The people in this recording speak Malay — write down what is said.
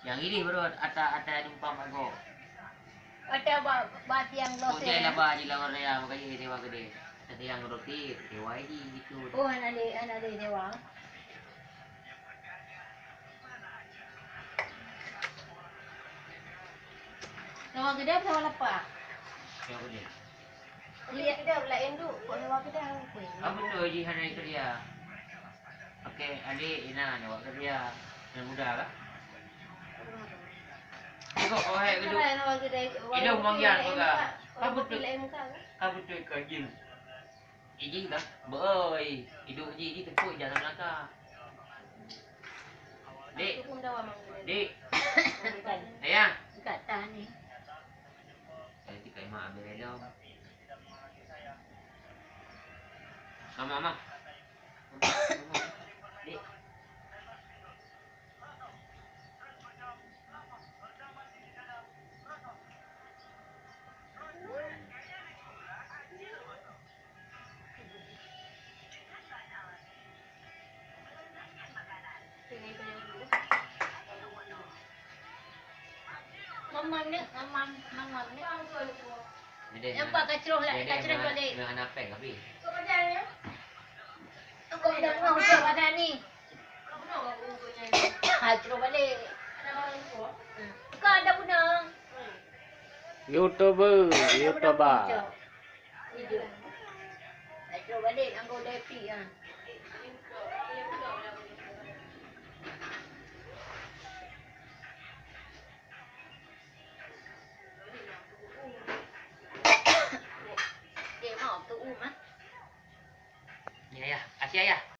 Yang ini baru atas jumpa bago. Ada bati yang Oh, lose. dia lah ba di lawan raya makanya dia dewa gede. Ada yang roti, dewa ini gitu. Oh, anak dia dewa. Dewa gede apa dewa lepak? Yang gede. Lihat dia belah induk. Kok dewa gede apa? Apa tu jihan itu dia? Oke, adik ina dewa kerja yang muda kah? Tengok oh hai gedung. Hidung manggian muka. Kabut tu kajing. Ijing dah. Boy, hidung ji tepuk jalan belakang. Dek. Dek. Ayah. Kata ni. Saya tikai mak ambil redom. Mama. Dek. Mamam ni. Yang Nampak kacrung lah, kacrung balik. Dengan anak pek tapi. Kau macam ni? Kau dah kenal macam mana ni? Kacrung balik. Kau ada guna. YouTuber. Kacrung balik, angkau dah happy lah. Ya, Asia ya.